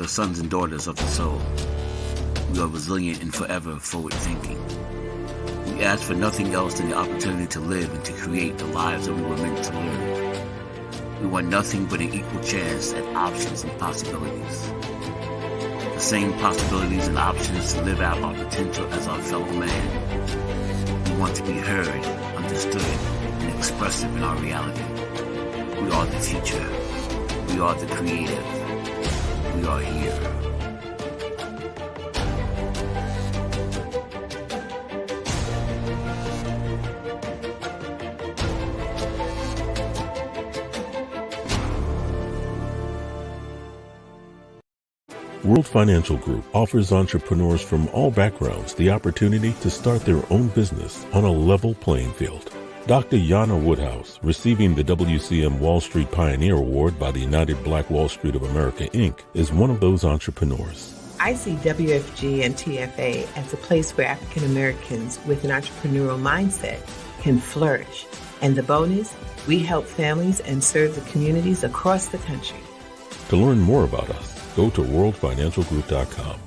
the sons and daughters of the soul. We are resilient and forever forward thinking. We ask for nothing else than the opportunity to live and to create the lives that we were meant to live. We want nothing but an equal chance at options and possibilities. The same possibilities and options to live out our potential as our fellow man. We want to be heard, understood, and expressive in our reality. We are the future. We are the creative. We are here. World Financial Group offers entrepreneurs from all backgrounds the opportunity to start their own business on a level playing field. Dr. Yana Woodhouse, receiving the WCM Wall Street Pioneer Award by the United Black Wall Street of America, Inc., is one of those entrepreneurs. I see WFG and TFA as a place where African Americans with an entrepreneurial mindset can flourish. And the bonus, we help families and serve the communities across the country. To learn more about us, go to worldfinancialgroup.com.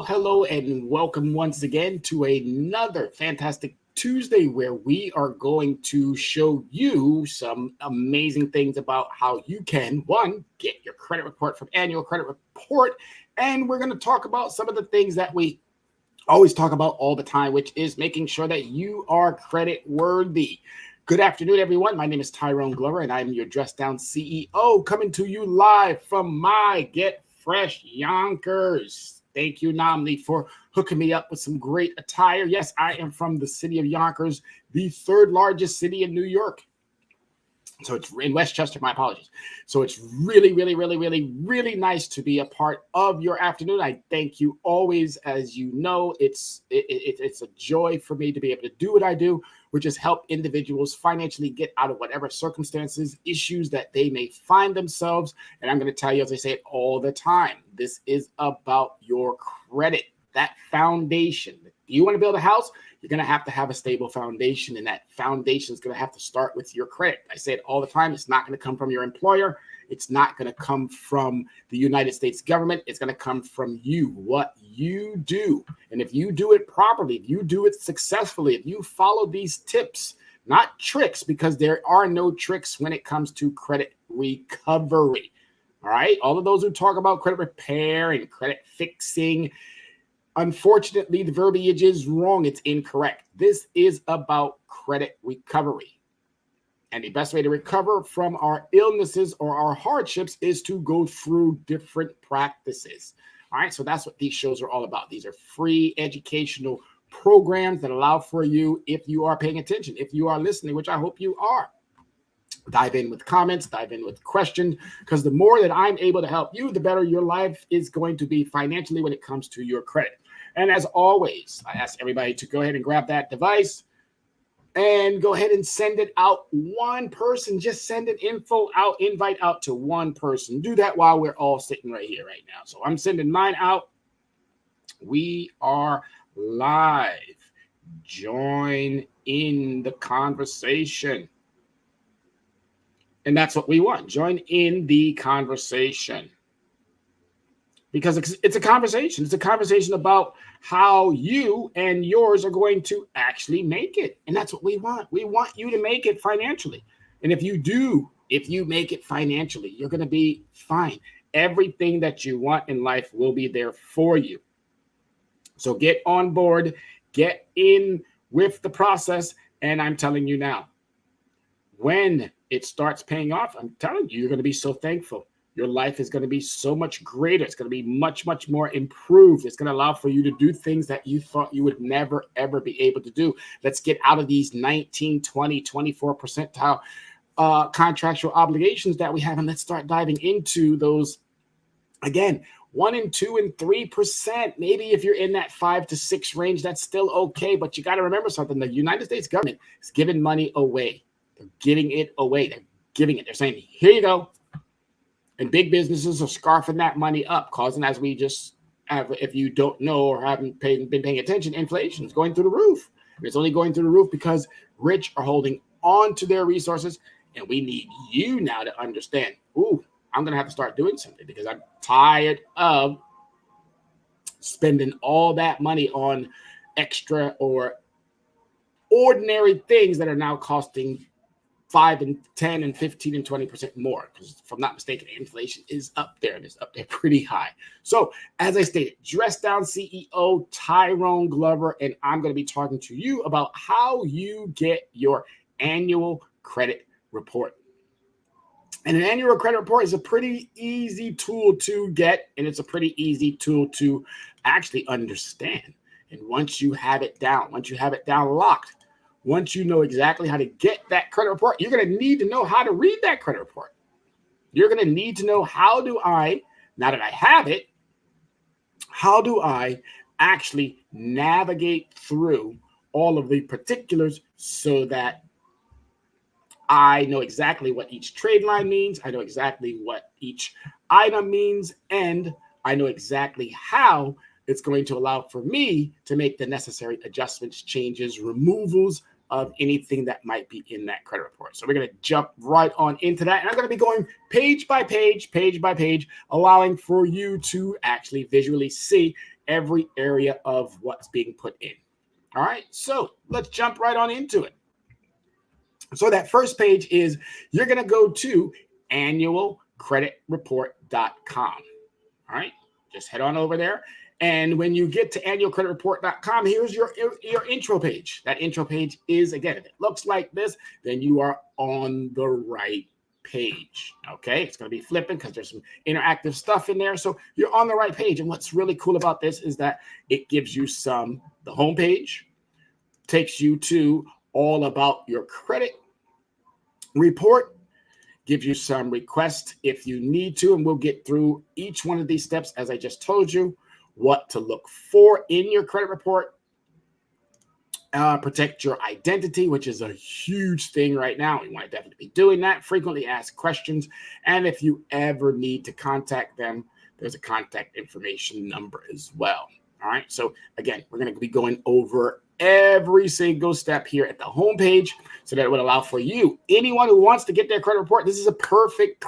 Hello, and welcome once again to another fantastic Tuesday where we are going to show you some amazing things about how you can, one, get your credit report from Annual Credit Report, and we're going to talk about some of the things that we always talk about all the time, which is making sure that you are credit worthy. Good afternoon, everyone. My name is Tyrone Glover, and I'm your Dress Down CEO, coming to you live from my Get Fresh Yonkers. Thank you, Namli, for hooking me up with some great attire. Yes, I am from the city of Yonkers, the third largest city in New York. So it's in Westchester, my apologies. So it's really nice to be a part of your afternoon. I thank you always. As you know, it's a joy for me to be able to do what I do, which is help individuals financially get out of whatever circumstances, issues that they may find themselves. And I'm going to tell you, as I say it all the time, this is about your credit, that foundation. You want to build a house? You're going to have a stable foundation, and that foundation is going to have to start with your credit. I say it all the time. It's not going to come from your employer. It's not going to come from the United States government. It's going to come from you, what you do. And if you do it properly, if you do it successfully, if you follow these tips, not tricks, because there are no tricks when it comes to credit recovery. All right. All of those who talk about credit repair and credit fixing, unfortunately, the verbiage is wrong. It's incorrect. This is about credit recovery. And the best way to recover from our illnesses or our hardships is to go through different practices. All right. So that's what these shows are all about. These are free educational programs that allow for you, if you are paying attention, if you are listening, which I hope you are, dive in with comments, dive in with questions, because the more that I'm able to help you, the better your life is going to be financially when it comes to your credit. And as always, I ask everybody to go ahead and grab that device and go ahead and send it out one person. Just send an invite out to one person. Do that while we're all sitting right here right now. So I'm sending mine out. We are live. Join in the conversation. And that's what we want. Join in the conversation. Because it's a conversation. It's a conversation about how you and yours are going to actually make it. And that's what we want. We want you to make it financially. And if you make it financially, you're going to be fine. Everything that you want in life will be there for you. So get on board, get in with the process. And I'm telling you now, when it starts paying off, I'm telling you, you're going to be so thankful. Your life is going to be so much greater. It's going to be much more improved. It's going to allow for you to do things that you thought you would never, ever be able to do. Let's get out of these 19, 20, 24 percentile contractual obligations that we have, and let's start diving into those, again, 1 and 2 and 3%. Maybe if you're in that 5 to 6 range, that's still okay. But you got to remember something. The United States government is giving money away. They're giving it away. They're giving it. They're saying, here you go. And big businesses are scarfing that money up, causing, as we just if you don't know or haven't been paying attention, inflation is going through the roof. And it's only going through the roof because rich are holding on to their resources, and we need you now to understand, ooh, I'm going to have to start doing something because I'm tired of spending all that money on extra or ordinary things that are now costing 5 and 10 and 15 and 20% more. Because if I'm not mistaken, inflation is up there and it's up there pretty high. So as I stated, Dress Down CEO Tyrone Glover, and I'm going to be talking to you about how you get your annual credit report. And an annual credit report is a pretty easy tool to get, and it's a pretty easy tool to actually understand. And once you have it down, locked, once you know exactly how to get that credit report, you're going to need to know how to read that credit report. You're going to need to know, how do I, now that I have it, how do I actually navigate through all of the particulars so that I know exactly what each trade line means, I know exactly what each item means, and I know exactly how it's going to allow for me to make the necessary adjustments, changes, removals of anything that might be in that credit report. So we're going to jump right on into that. And I'm going to be going page by page, allowing for you to actually visually see every area of what's being put in. All right, so let's jump right on into it. So that first page is, you're going to go to annualcreditreport.com. All right, just head on over there. And when you get to annualcreditreport.com, here's your intro page. That intro page is, again, if it looks like this, then you are on the right page. Okay, it's going to be flipping because there's some interactive stuff in there. So you're on the right page. And what's really cool about this is that it gives you the home page, takes you to all about your credit report, gives you some requests if you need to, and we'll get through each one of these steps as I just told you, what to look for in your credit report. Protect your identity, which is a huge thing right now. We want to definitely be doing that. Frequently asked questions, and if you ever need to contact them, there's a contact information number as well. All right, so again, we're going to be going over every single step here at the home page, so that it would allow for you, anyone who wants to get their credit report. This is a perfect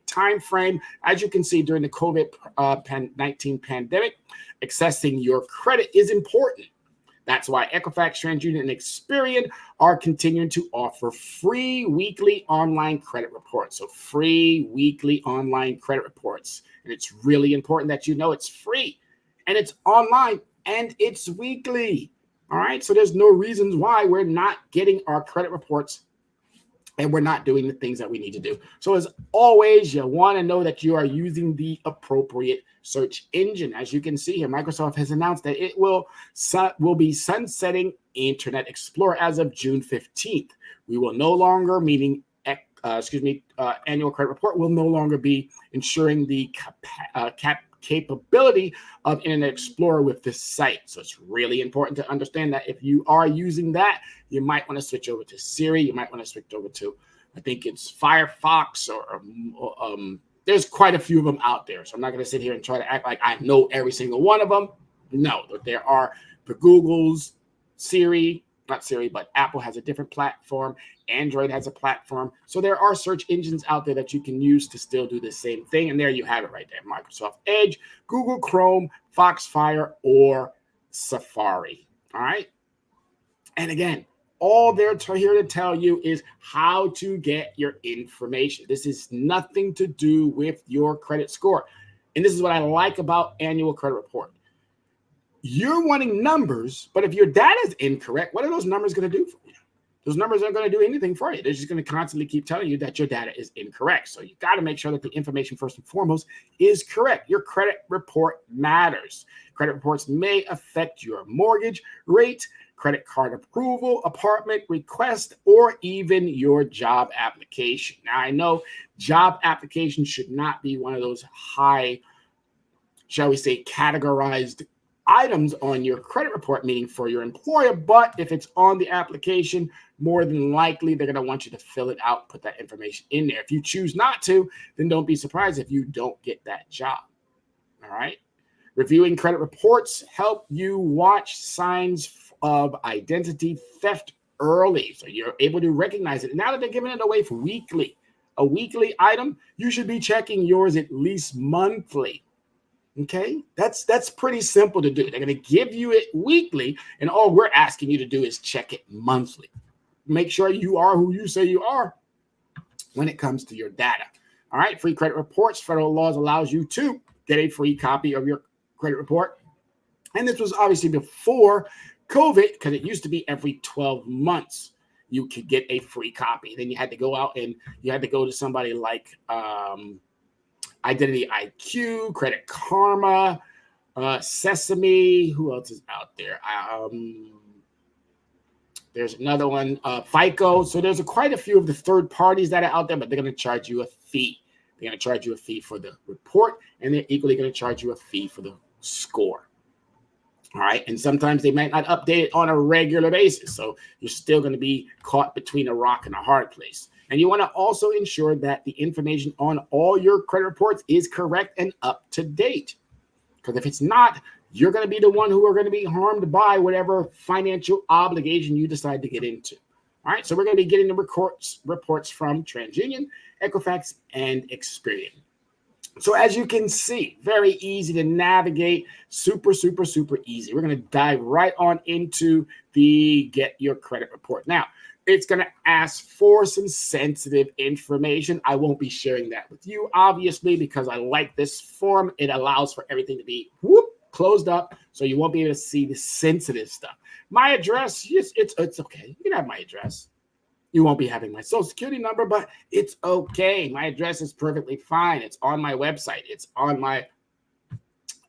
time frame. As you can see, during the COVID-19 pandemic, accessing your credit is important. That's why Equifax, TransUnion, and Experian are continuing to offer free weekly online credit reports. So free weekly online credit reports. And it's really important that you know it's free, and it's online, and it's weekly. All right, so there's no reasons why we're not getting our credit reports and we're not doing the things that we need to do. So as always, you want to know that you are using the appropriate search engine. As you can see here, Microsoft has announced that it will be sunsetting Internet Explorer as of June 15th. We will no longer, annual credit report will no longer be ensuring the capability of Internet Explorer with this site. So it's really important to understand that if you are using that, you might want to switch over to Siri. You might want to switch over to, I think it's Firefox, or there's quite a few of them out there. So I'm not going to sit here and try to act like I know every single one of them. No, there are the Googles, Siri, not Siri, but Apple has a different platform. Android has a platform. So there are search engines out there that you can use to still do the same thing. And there you have it right there. Microsoft Edge, Google Chrome, Foxfire, or Safari. All right. And again, all they're here to tell you is how to get your information. This is nothing to do with your credit score. And this is what I like about annual credit report. You're wanting numbers, but if your data is incorrect, what are those numbers going to do for you? Those numbers aren't going to do anything for you. They're just going to constantly keep telling you that your data is incorrect. So you got to make sure that the information, first and foremost, is correct. Your credit report matters. Credit reports may affect your mortgage rate, credit card approval, apartment request, or even your job application. Now, I know job application should not be one of those high, shall we say, categorized items on your credit report, meaning for your employer, but if it's on the application, more than likely they're going to want you to fill it out, put that information in there. If you choose not to, then don't be surprised if you don't get that job. All right. Reviewing credit reports help you watch signs of identity theft early, so you're able to recognize it. And now that they're giving it away for weekly, a weekly item, you should be checking yours at least monthly. Okay, that's pretty simple to do. They're going to give you it weekly, and all we're asking you to do is check it monthly. Make sure you are who you say you are when it comes to your data. All right, free credit reports. Federal laws allows you to get a free copy of your credit report. And this was obviously before COVID, because it used to be every 12 months you could get a free copy. Then you had to go out and you had to go to somebody like Identity IQ, Credit Karma, Sesame. Who else is out there? There's another one, FICO. So there's quite a few of the third parties that are out there, but they're going to charge you a fee. They're going to charge you a fee for the report, and they're equally going to charge you a fee for the score. All right. And sometimes they might not update it on a regular basis. So you're still going to be caught between a rock and a hard place. And you want to also ensure that the information on all your credit reports is correct and up to date. Because if it's not, you're going to be the one who are going to be harmed by whatever financial obligation you decide to get into. All right. So we're going to be getting the reports from TransUnion, Equifax, and Experian. So as you can see, very easy to navigate, super, super, super easy. We're going to dive right on into the Get Your Credit Report. Now, it's going to ask for some sensitive information. I won't be sharing that with you, obviously, because I like this form. It allows for everything to be closed up, so you won't be able to see the sensitive stuff. My address, yes, it's okay. You can have my address. You won't be having my social security number, but it's okay. My address is perfectly fine. It's on my website. It's on my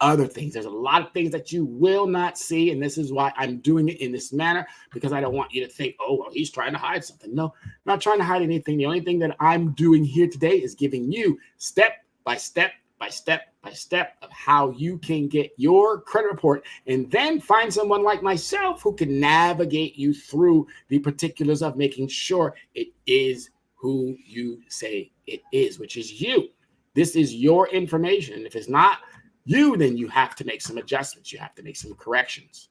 other things. There's a lot of things that you will not see, and this is why I'm doing it in this manner, because I don't want you to think, oh, well, he's trying to hide something. No, I'm not trying to hide anything. The only thing that I'm doing here today is giving you step by step by step by step of how you can get your credit report, and then find someone like myself who can navigate you through the particulars of making sure it is who you say it is, which is you. This is your information. And if it's not you, then you have to make some adjustments. You have to make some corrections.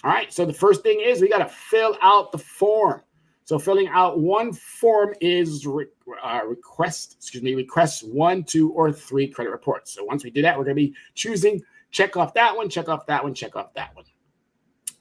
All right. So the first thing is we got to fill out the form. So filling out one form is request 1, 2, or 3 credit reports. So once we do that, we're going to be choosing, check off that one, check off that one, check off that one.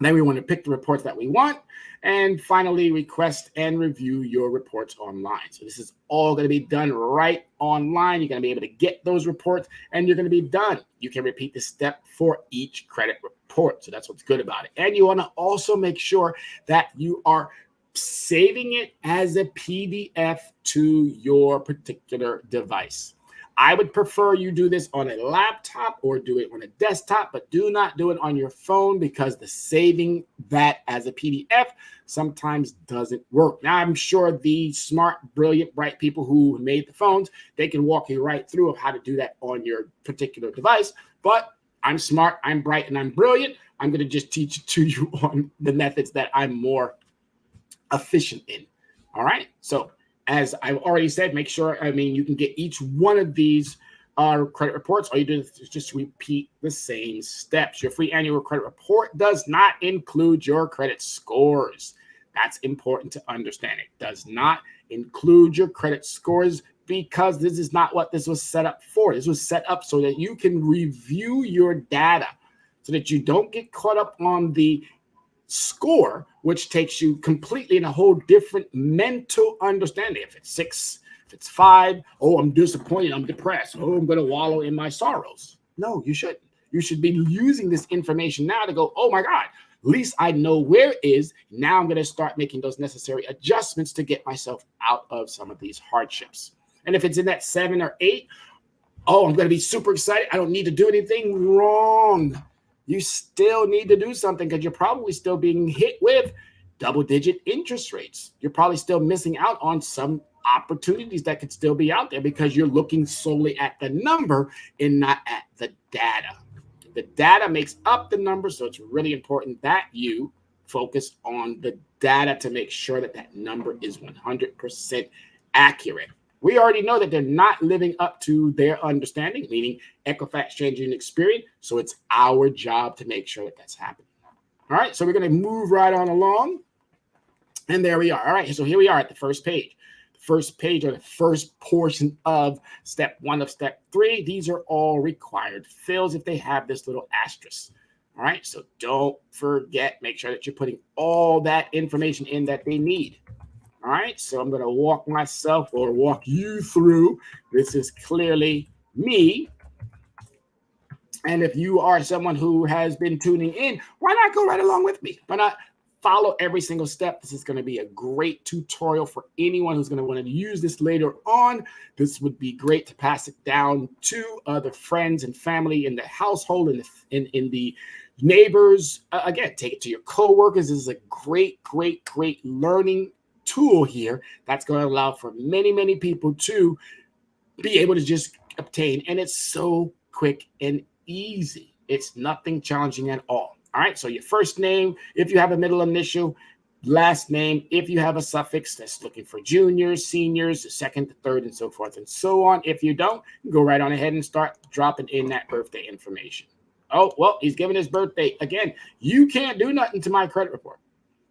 Then we want to pick the reports that we want. And finally, request and review your reports online. So this is all going to be done right online. You're going to be able to get those reports and you're going to be done. You can repeat this step for each credit report. So that's what's good about it. And you want to also make sure that you are saving it as a PDF to your particular device. I would prefer you do this on a laptop or do it on a desktop, but do not do it on your phone, because the saving that as a PDF sometimes doesn't work. Now, I'm sure the smart, brilliant, bright people who made the phones, they can walk you right through of how to do that on your particular device. But I'm smart, I'm bright, and I'm brilliant. I'm going to just teach it to you on the methods that I'm more efficient in. All right. So as I've already said, make sure, you can get each one of these credit reports. All you do is just repeat the same steps. Your free annual credit report does not include your credit scores. That's important to understand. It does not include your credit scores, because this is not what this was set up for. This was set up so that you can review your data, so that you don't get caught up on the score, which takes you completely in a whole different mental understanding. If it's 6, if it's 5, oh, I'm disappointed, I'm depressed, oh, I'm going to wallow in my sorrows. No, you shouldn't. You should be using this information now to go, oh my God, at least I know where it is. Now I'm going to start making those necessary adjustments to get myself out of some of these hardships. And if it's in that 7 or 8, oh, I'm going to be super excited. I don't need to do anything wrong. You still need to do something, because you're probably still being hit with double-digit interest rates. You're probably still missing out on some opportunities that could still be out there, because you're looking solely at the number and not at the data. The data makes up the number, so it's really important that you focus on the data to make sure that that number is 100% accurate. we already know that they're not living up to their understanding, meaning Equifax, TransUnion, Experian. So it's our job to make sure that that's happening. All right, so we're going to move right on along. And there we are. All right, so here we are at the first page. The first page, or the first portion of step 1 of step 3. These are all required fills if they have this little asterisk. All right, so don't forget, make sure that you're putting all that information in that they need. All right, so I'm going to walk you through. This is clearly me. And if you are someone who has been tuning in, why not go right along with me? Why not follow every single step? This is going to be a great tutorial for anyone who's going to want to use this later on. This would be great to pass it down to other friends and family in the household and in the neighbors. Again, take it to your coworkers. This is a great learning tool here that's going to allow for many, many people to be able to just obtain. And it's so quick and easy. It's nothing challenging at all. All right, so your first name, if you have a middle initial, last name, if you have a suffix that's looking for juniors, seniors, the second, the third, and so forth and so on. If you don't, go right on ahead and start dropping in that birthday information. Oh, well, he's giving his birthday. Again, you can't do nothing to my credit report.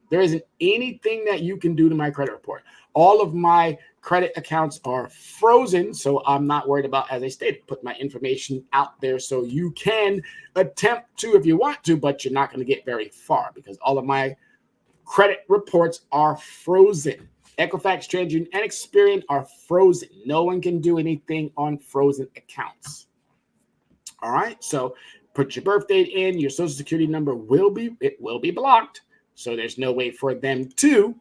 There isn't anything that you can do to my credit report. All of my credit accounts are frozen, so I'm not worried about, as I stated, put my information out there so you can attempt to if you want to, but you're not going to get very far because all of my credit reports are frozen. Equifax, TransUnion, and Experian are frozen. No one can do anything on frozen accounts. All right, so put your birth date in. Your social security number will be blocked. So there's no way for them to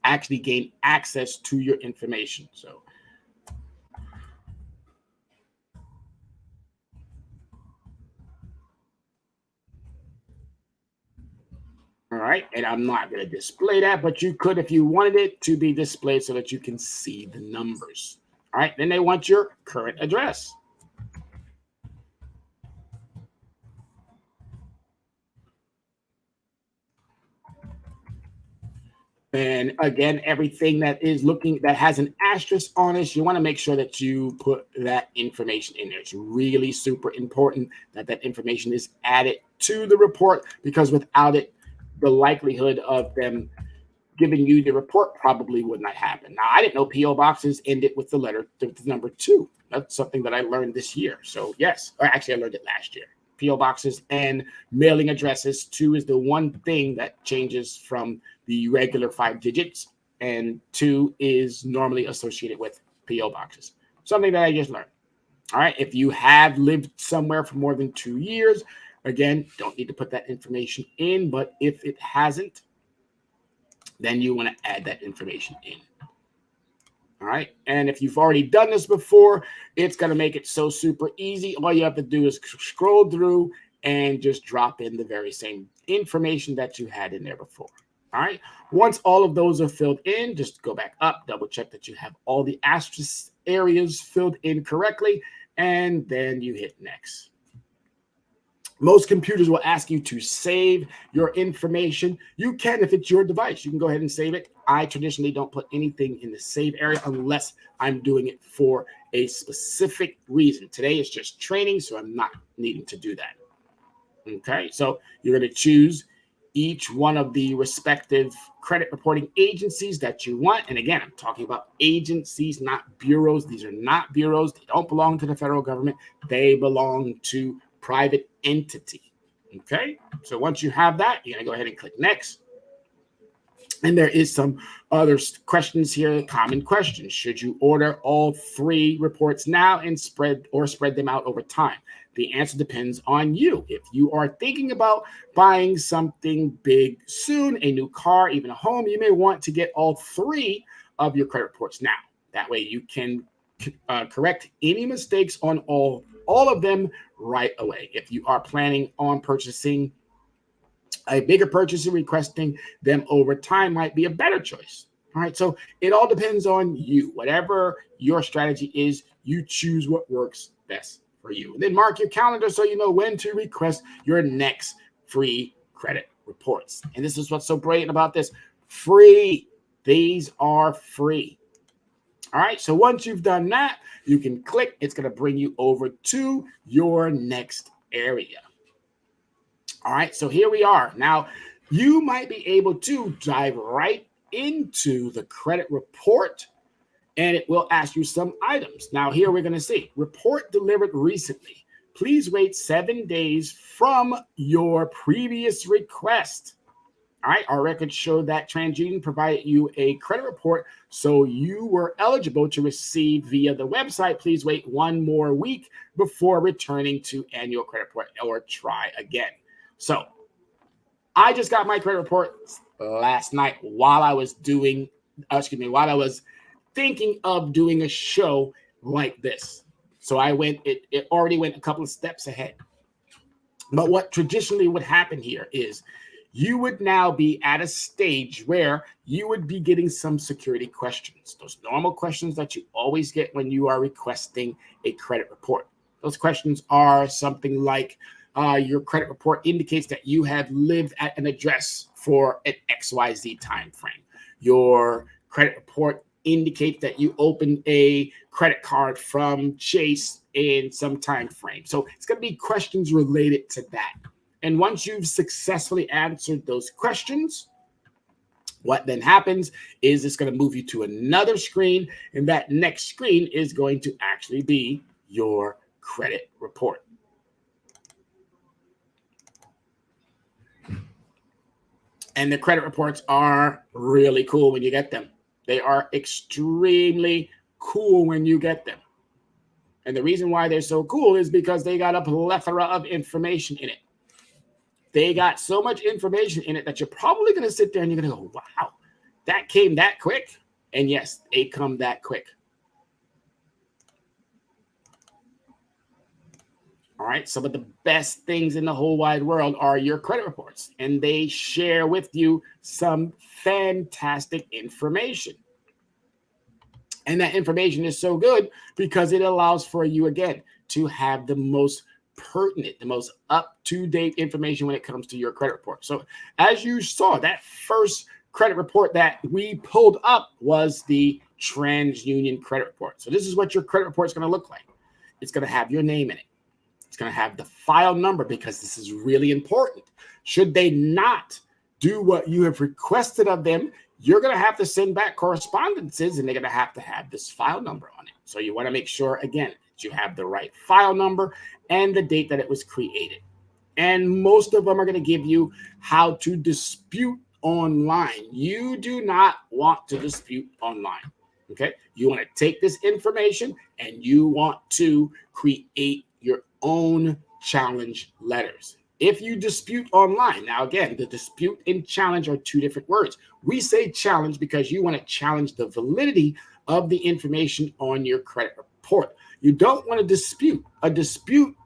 actually gain access to your information. So all right, and I'm not going to display that, but you could if you wanted it to be displayed so that you can see the numbers. All right, then they want your current address. And again, everything that has an asterisk on it, you want to make sure that you put that information in there. It's really super important that that information is added to the report, because without it, the likelihood of them giving you the report probably would not happen. Now, I didn't know P.O. boxes ended with the number 2. That's something that I learned this year. So yes, or actually I learned it last year. P.O. boxes and mailing addresses, 2 is the one thing that changes from the regular 5 digits, and 2 is normally associated with P.O. boxes. Something that I just learned. All right, if you have lived somewhere for more than 2 years, again, don't need to put that information in, but if it hasn't, then you want to add that information in. All right, and if you've already done this before, it's going to make it so super easy. All you have to do is scroll through and just drop in the very same information that you had in there before. All right, once all of those are filled in, just go back up, double check that you have all the asterisk areas filled in correctly, and then you hit next. Most computers will ask you to save your information. You can if it's your device. You can go ahead and save it. I traditionally don't put anything in the save area unless I'm doing it for a specific reason. Today is just training, so I'm not needing to do that. Okay, so you're going to choose each one of the respective credit reporting agencies that you want. And again, I'm talking about agencies, not bureaus. These are not bureaus. They don't belong to the federal government. They belong to private entity. Okay, so once you have that, you're going to go ahead and click next. And there is some other questions here, common questions. Should you order all 3 reports now and spread them out over time? The answer depends on you. If you are thinking about buying something big soon, a new car, even a home, you may want to get all 3 of your credit reports now. That way you can correct any mistakes on all of them right away. If you are planning on purchasing a bigger purchase and requesting them over time might be a better choice. All right, so it all depends on you. Whatever your strategy is, you choose what works best for you. And then mark your calendar so you know when to request your next free credit reports. And this is what's so brilliant about this. Free. These are free. All right, so once you've done that, you can click. It's going to bring you over to your next area. All right, so here we are. Now, you might be able to dive right into the credit report, and it will ask you some items. Now, here we're going to see report delivered recently. Please wait 7 days from your previous request. All right, our records show that TransUnion provided you a credit report, so you were eligible to receive via the website. Please wait 1 more week before returning to annual credit report or try again. So I just got my credit report last night while I was while I was thinking of doing a show like this. So I went, it already went a couple of steps ahead. But what traditionally would happen here is you would now be at a stage where you would be getting some security questions, those normal questions that you always get when you are requesting a credit report. Those questions are something like your credit report indicates that you have lived at an address for an XYZ time frame. Your credit report indicates that you opened a credit card from Chase in some time frame. So it's going to be questions related to that. And once you've successfully answered those questions, what then happens is it's going to move you to another screen, and that next screen is going to actually be your credit report. And the credit reports are really cool when you get them. They are extremely cool when you get them. And the reason why they're so cool is because they got a plethora of information in it. They got so much information in it that you're probably going to sit there and you're going to go, wow, that came that quick. And yes, they come that quick. All right. Some of the best things in the whole wide world are your credit reports, and they share with you some fantastic information. And that information is so good because it allows for you, again, to have the most pertinent, the most up-to-date information when it comes to your credit report. So as you saw, that first credit report that we pulled up was the TransUnion credit report. So this is what your credit report is going to look like. It's going to have your name in it. It's going to have the file number, because this is really important. Should they not do what you have requested of them, you're going to have to send back correspondences, and they're going to have this file number on it. So you want to make sure, again, that you have the right file number and the date that it was created. And most of them are going to give you how to dispute online. You do not want to dispute online. Okay. You want to take this information and you want to create your own challenge letters. If you dispute online, now again, the dispute and challenge are 2 different words. We say challenge because you want to challenge the validity of the information on your credit report. You don't want to dispute. A dispute,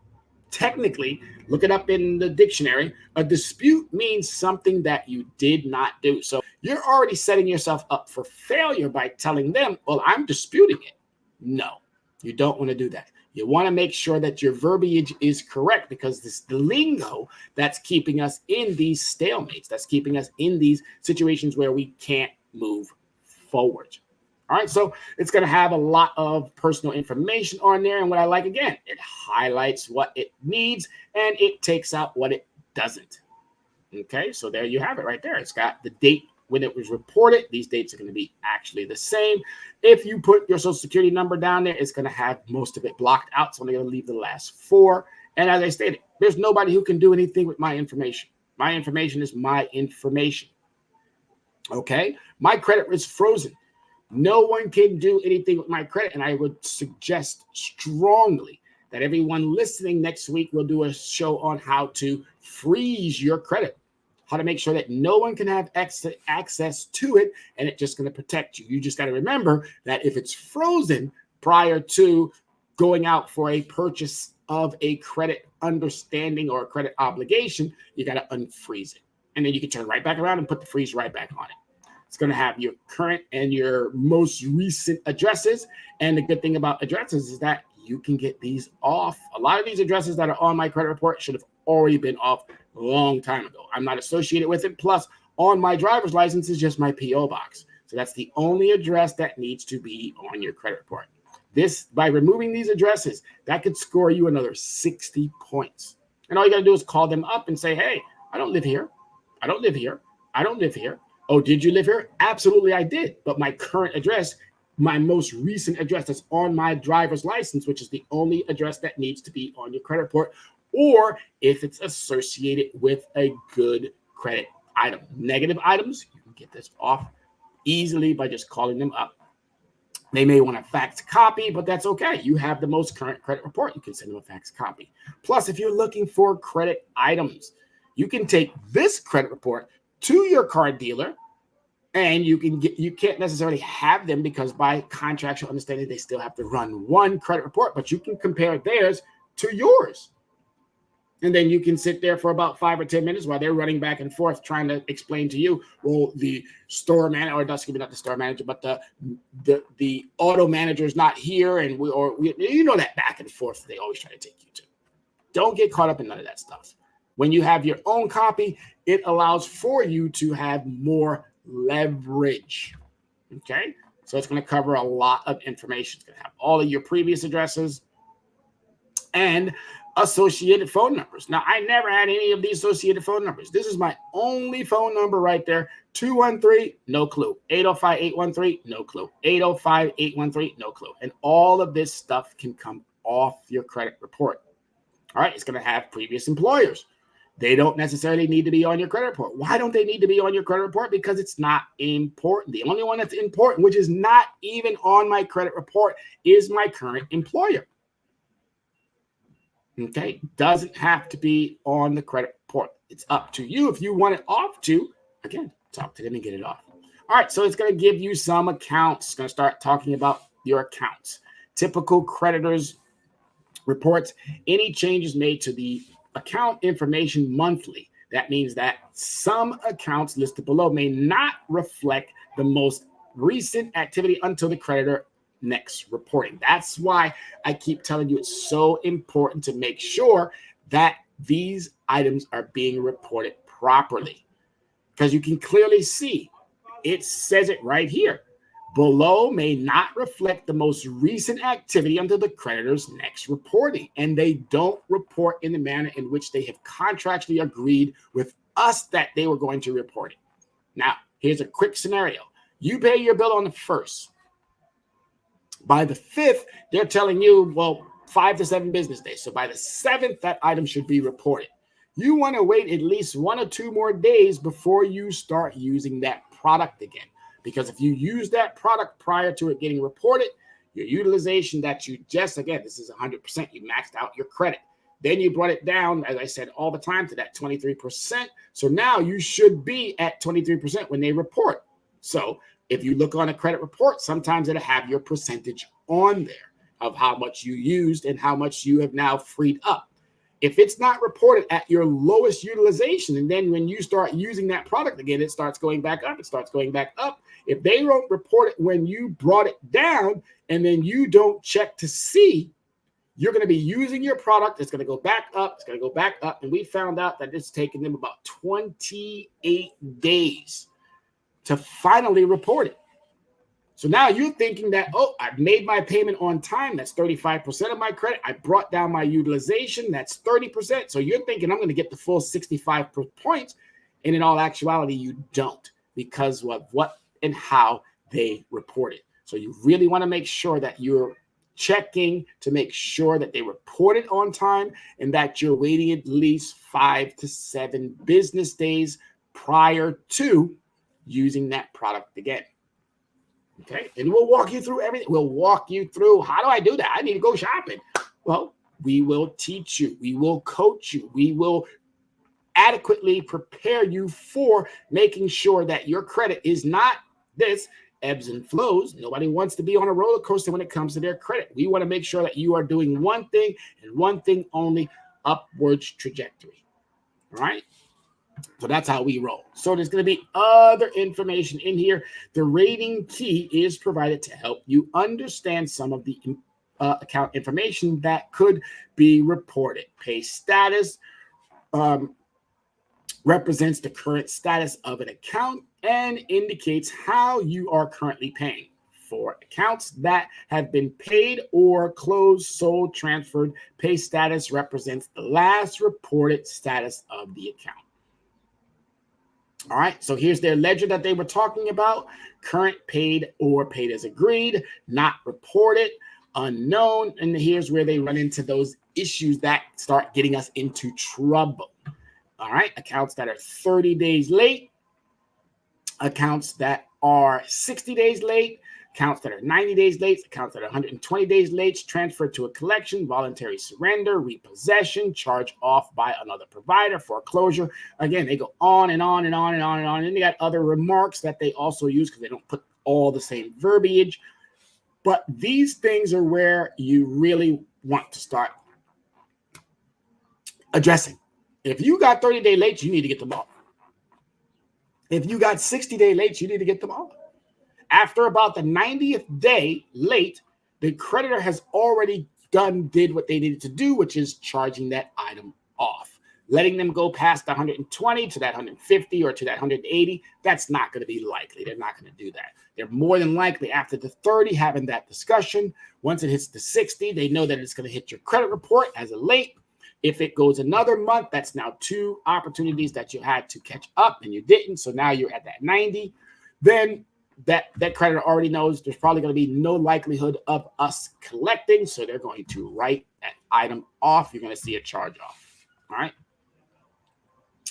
technically, look it up in the dictionary, a dispute means something that you did not do. So you're already setting yourself up for failure by telling them, well, I'm disputing it. No, you don't want to do that. You want to make sure that your verbiage is correct, because this is the lingo that's keeping us in these stalemates, that's keeping us in these situations where we can't move forward. All right, so it's going to have a lot of personal information on there. And what I like, again, it highlights what it needs and it takes out what it doesn't. Okay, so there you have it right there. It's got the date when it was reported. These dates are going to be actually the same. If you put your social security number down there, it's going to have most of it blocked out. So I'm going to leave the last 4. And as I stated, there's nobody who can do anything with my information. My information is my information. Okay, my credit is frozen. No one can do anything with my credit. And I would suggest strongly that everyone listening next week will do a show on how to freeze your credit, how to make sure that no one can have access to it, and it's just going to protect you. You just got to remember that if it's frozen prior to going out for a purchase of a credit understanding or a credit obligation, you got to unfreeze it. And then you can turn right back around and put the freeze right back on it. It's going to have your current and your most recent addresses. And the good thing about addresses is that you can get these off. A lot of these addresses that are on my credit report should have already been off a long time ago. I'm not associated with it. Plus, on my driver's license is just my P.O. box. So that's the only address that needs to be on your credit report. This, by removing these addresses, that could score you another 60 points. And all you got to do is call them up and say, hey, I don't live here. I don't live here. I don't live here. Oh, did you live here? Absolutely, I did. But my current address, my most recent address that's on my driver's license, which is the only address that needs to be on your credit report, or if it's associated with a good credit item. Negative items, you can get this off easily by just calling them up. They may want a fax copy, but that's okay. You have the most current credit report. You can send them a fax copy. Plus, if you're looking for credit items, you can take this credit report to your car dealer, and you can't necessarily have them because by contractual understanding, they still have to run one credit report, but you can compare theirs to yours. And then you can sit there for about 5 or 10 minutes while they're running back and forth trying to explain to you, well, the store manager, or excuse me, not the store manager, but the auto manager is not here, and you know that back and forth they always try to take you to. Don't get caught up in none of that stuff. When you have your own copy, it allows for you to have more leverage. Okay, so it's going to cover a lot of information. It's going to have all of your previous addresses and associated phone numbers. Now, I never had any of these associated phone numbers. This is my only phone number right there. 213, no clue. 805-813, no clue. 805-813, no clue. And all of this stuff can come off your credit report. All right, it's going to have previous employers. They don't necessarily need to be on your credit report. Why don't they need to be on your credit report? Because it's not important. The only one that's important, which is not even on my credit report, is my current employer. Okay, doesn't have to be on the credit report. It's up to you. If you want it off to, again, talk to them and get it off. All right, so it's going to give you some accounts. It's going to start talking about your accounts. Typical creditors reports, any changes made to the account information monthly. That means that some accounts listed below may not reflect the most recent activity until the creditor next reporting. That's why I keep telling you it's so important to make sure that these items are being reported properly, because you can clearly see it says it right here. Below may not reflect the most recent activity until the creditor's next reporting, and they don't report in the manner in which they have contractually agreed with us that they were going to report it. Now, here's a quick scenario. You pay your bill on the 1st. By the 5th, they're telling you, well, 5 to 7 business days. So by the 7th, that item should be reported. You want to wait at least 1 or 2 more days before you start using that product again. Because if you use that product prior to it getting reported, your utilization that you just, again, this is 100%, you maxed out your credit. Then you brought it down, as I said all the time, to that 23%. So now you should be at 23% when they report. So if you look on a credit report, sometimes it'll have your percentage on there of how much you used and how much you have now freed up. If it's not reported at your lowest utilization, and then when you start using that product again, it starts going back up, it starts going back up. If they don't report it when you brought it down, and then you don't check to see, you're going to be using your product. It's going to go back up. It's going to go back up. And we found out that it's taken them about 28 days to finally report it. So now you're thinking that, oh, I've made my payment on time. That's 35% of my credit. I brought down my utilization. That's 30%. So you're thinking I'm going to get the full 65 points. And in all actuality, you don't, because of what and how they report it. So you really want to make sure that you're checking to make sure that they report it on time and that you're waiting at least 5 to 7 business days prior to using that product again. Okay, and we'll walk you through everything. We'll walk you through, how do I do that? I need to go shopping. Well, we will teach you. We will coach you. We will adequately prepare you for making sure that your credit is not this ebbs and flows. Nobody wants to be on a roller coaster when it comes to their credit. We want to make sure that you are doing one thing and one thing only, upwards trajectory. All right. So that's how we roll. So there's going to be other information in here. The rating key is provided to help you understand some of the account information that could be reported. Pay status, represents the current status of an account and indicates how you are currently paying. For accounts that have been paid or closed, sold, transferred, pay status represents the last reported status of the account. All right, so here's their ledger that they were talking about. Current, paid, or paid as agreed, not reported, unknown. And here's where they run into those issues that start getting us into trouble. All right, accounts that are 30 days late, accounts that are 60 days late, accounts that are 90 days late, accounts that are 120 days late, transfer to a collection, voluntary surrender, repossession, charge off by another provider, foreclosure. Again, they go on and on and on and on and on. And they got other remarks that they also use because they don't put all the same verbiage. But these things are where you really want to start addressing. If you got 30-day late, you need to get them off. If you got 60-day late, you need to get them off. After about the 90th day late, the creditor has already did what they needed to do, which is charging that item off. Letting them go past the 120 to that 150 or to that 180, that's not going to be likely. They're not going to do that. They're more than likely after the 30 having that discussion. Once it hits the 60, they know that it's going to hit your credit report as a late. If it goes another month, that's now 2 opportunities that you had to catch up and you didn't. So now you're at that 90. Then that creditor already knows there's probably going to be no likelihood of us collecting. So they're going to write that item off. You're going to see a charge off. All right.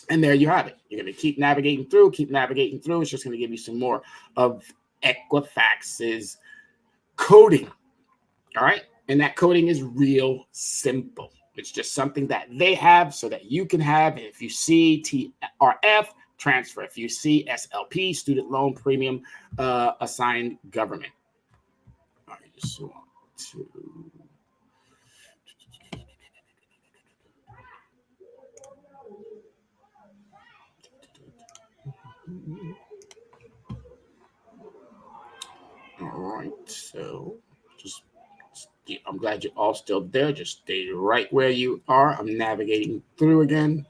And there you have it. You're going to keep navigating through. It's just going to give you some more of Equifax's coding. All right. And that coding is real simple. It's just something that they have so that you can have. If you see TRF, transfer. If you see SLP, student loan premium assigned government. I just want to. All right, so I'm glad you're all still there. Just stay right where you are. I'm navigating through again.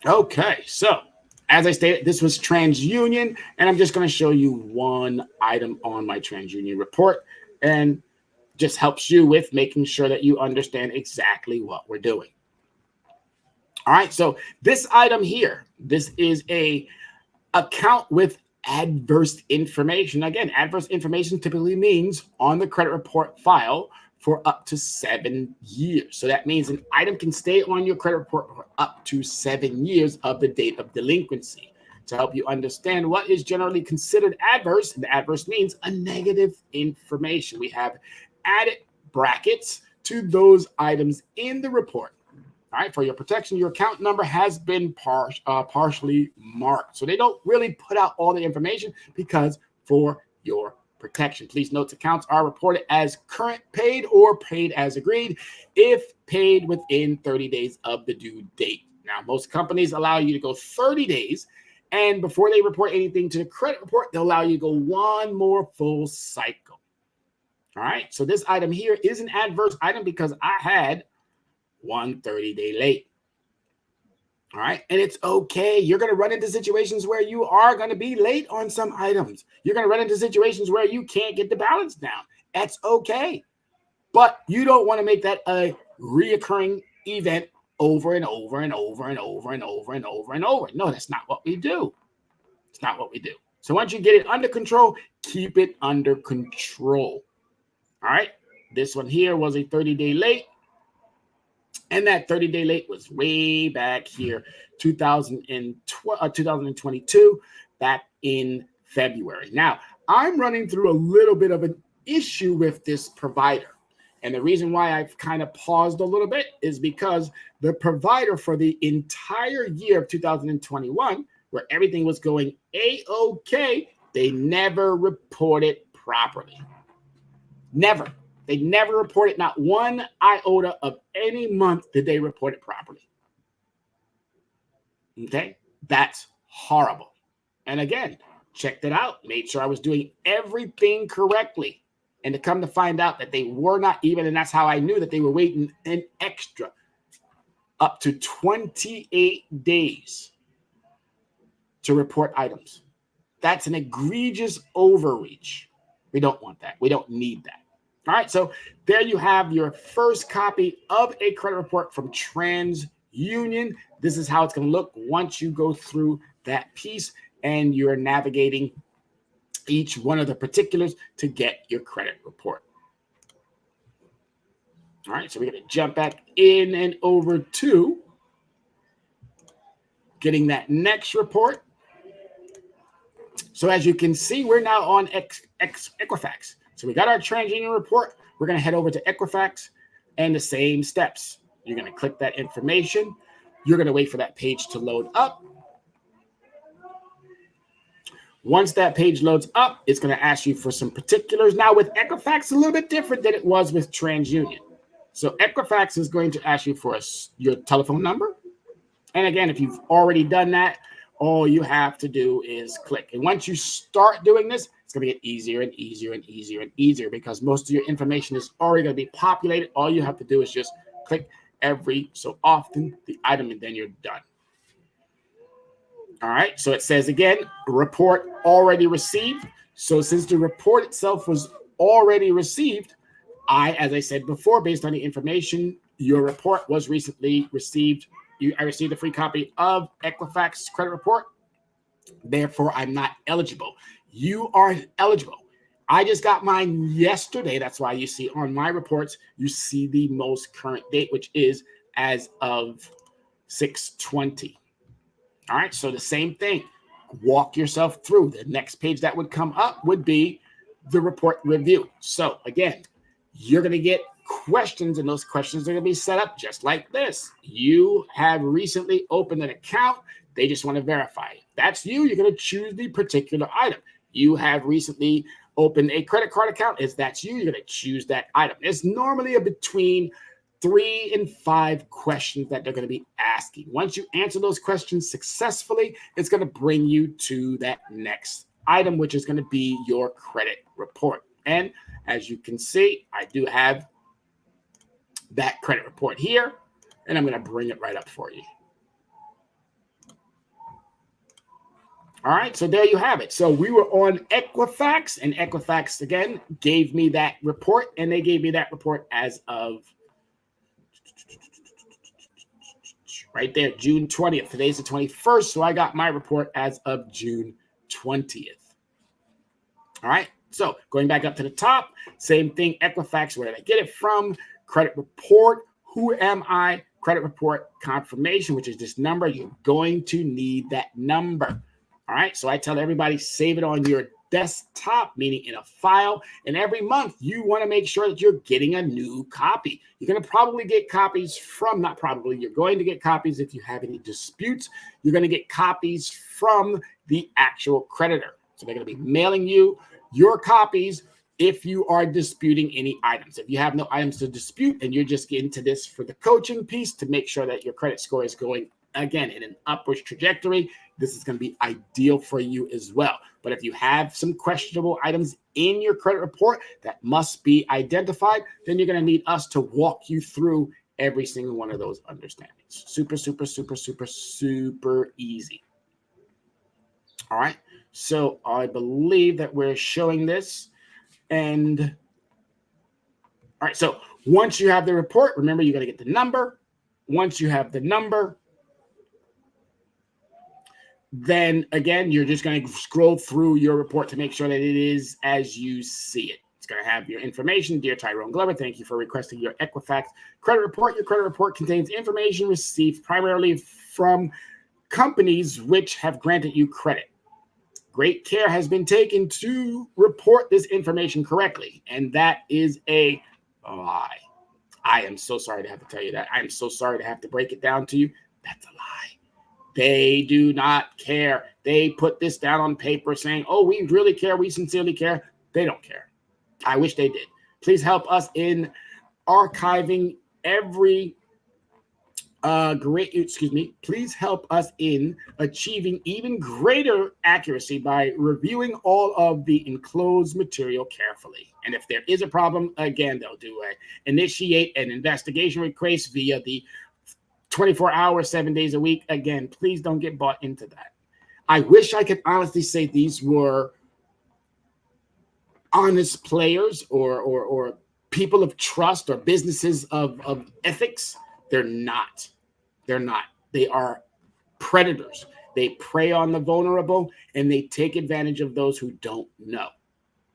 Okay, so as I stated, this was TransUnion, and I'm just going to show you one item on my TransUnion report, and just helps you with making sure that you understand exactly what we're doing. All right, so this item here, this is a account with adverse information. Again, adverse information typically means on the credit report file for up to 7 years. So that means an item can stay on your credit report for up to 7 years of the date of delinquency. To help you understand what is generally considered adverse, and adverse means a negative information. We have added brackets to those items in the report. All right, for your protection, your account number has been partially marked. So they don't really put out all the information because for your protection. Please note accounts are reported as current paid or paid as agreed if paid within 30 days of the due date. Now, most companies allow you to go 30 days, and before they report anything to the credit report, they'll allow you to go one more full cycle. All right, so this item here is an adverse item because I had one 30-day late. All right. And it's okay. You're going to run into situations where you are going to be late on some items. You're going to run into situations where you can't get the balance down. That's okay. But you don't want to make that a reoccurring event over and over and over and over and over and over and over. No, that's not what we do. It's not what we do. So once you get it under control, keep it under control. All right. This one here was a 30-day late. And that 30-day late was way back here, 2022, back in February. Now, I'm running through a little bit of an issue with this provider. And the reason why I've kind of paused a little bit is because the provider for the entire year of 2021, where everything was going A-OK, they never reported properly. Never. They never reported, not one iota of any month did they report it properly. Okay, that's horrible. And again, checked it out, made sure I was doing everything correctly. And to come to find out that they were not even, and that's how I knew that they were waiting an extra up to 28 days to report items. That's an egregious overreach. We don't want that. We don't need that. All right, so there you have your first copy of a credit report from TransUnion. This is how it's going to look once you go through that piece and you're navigating each one of the particulars to get your credit report. All right, so we're going to jump back in and over to getting that next report. So as you can see, we're now on Equifax. So we got our TransUnion report. We're going to head over to Equifax and the same steps. You're going to click that information. You're going to wait for that page to load up. Once that page loads up, it's going to ask you for some particulars. Now with Equifax, it's a little bit different than it was with TransUnion. So Equifax is going to ask you for your telephone number. And again, if you've already done that, all you have to do is click. And once you start doing this, it's going to get easier and easier and easier and easier because most of your information is already going to be populated. All you have to do is just click every so often the item, and then you're done. All right. So it says again, report already received. So since the report itself was already received, as I said before, based on the information, your report was recently received. I received a free copy of Equifax credit report. Therefore, I'm not eligible. You are eligible. I just got mine yesterday. That's why you see on my reports, you see the most current date, which is as of 6/20. All right. So the same thing. Walk yourself through. The next page that would come up would be the report review. So again, you're going to get questions, and those questions are going to be set up just like this. You have recently opened an account. They just want to verify it. That's you. You're going to choose the particular item. You have recently opened a credit card account. If that's you, you're going to choose that item. It's normally a between 3 and 5 questions that they're going to be asking. Once you answer those questions successfully, it's going to bring you to that next item, which is going to be your credit report. And as you can see, I do have that credit report here, and I'm going to bring it right up for you. All right, so there you have it. So we were on Equifax, and Equifax, again, gave me that report, and they gave me that report as of right there, June 20th. Today's the 21st, so I got my report as of June 20th. All right, so going back up to the top, same thing, Equifax, where did I get it from? Credit report, who am I? Credit report confirmation, which is this number. You're going to need that number. All right, so I tell everybody, save it on your desktop, meaning in a file. And every month, you want to make sure that you're getting a new copy. You're going to probably get copies from, not probably, you're going to get copies if you have any disputes. You're going to get copies from the actual creditor. So they're going to be mailing you your copies if you are disputing any items. If you have no items to dispute and you're just getting to this for the coaching piece to make sure that your credit score is going, again, in an upward trajectory, this is going to be ideal for you as well. But if you have some questionable items in your credit report that must be identified, then you're going to need us to walk you through every single one of those understandings. Super, super, super, super, super easy. All right. So I believe that we're showing this. And all right, so once you have the report, remember, you got to get the number. Once you have the number, then again, you're just going to scroll through your report to make sure that it is as you see it. It's going to have your information. Dear Tyrone Glover, thank you for requesting your Equifax credit report. Your credit report contains information received primarily from companies which have granted you credit. Great care has been taken to report this information correctly, and that is a lie. I am so sorry to have to tell you that. I am so sorry to have to break it down to you. That's a lie. They do not care. They put this down on paper saying, oh, we really care. We sincerely care. They don't care. I wish they did. Please help us in archiving every Please help us in achieving even greater accuracy by reviewing all of the enclosed material carefully. And if there is a problem, again, they'll initiate an investigation request via the 24 hours, 7 days a week. Again, please don't get bought into that. I wish I could honestly say these were honest players or people of trust or businesses of ethics. They're not. They're not. They are predators. They prey on the vulnerable and they take advantage of those who don't know.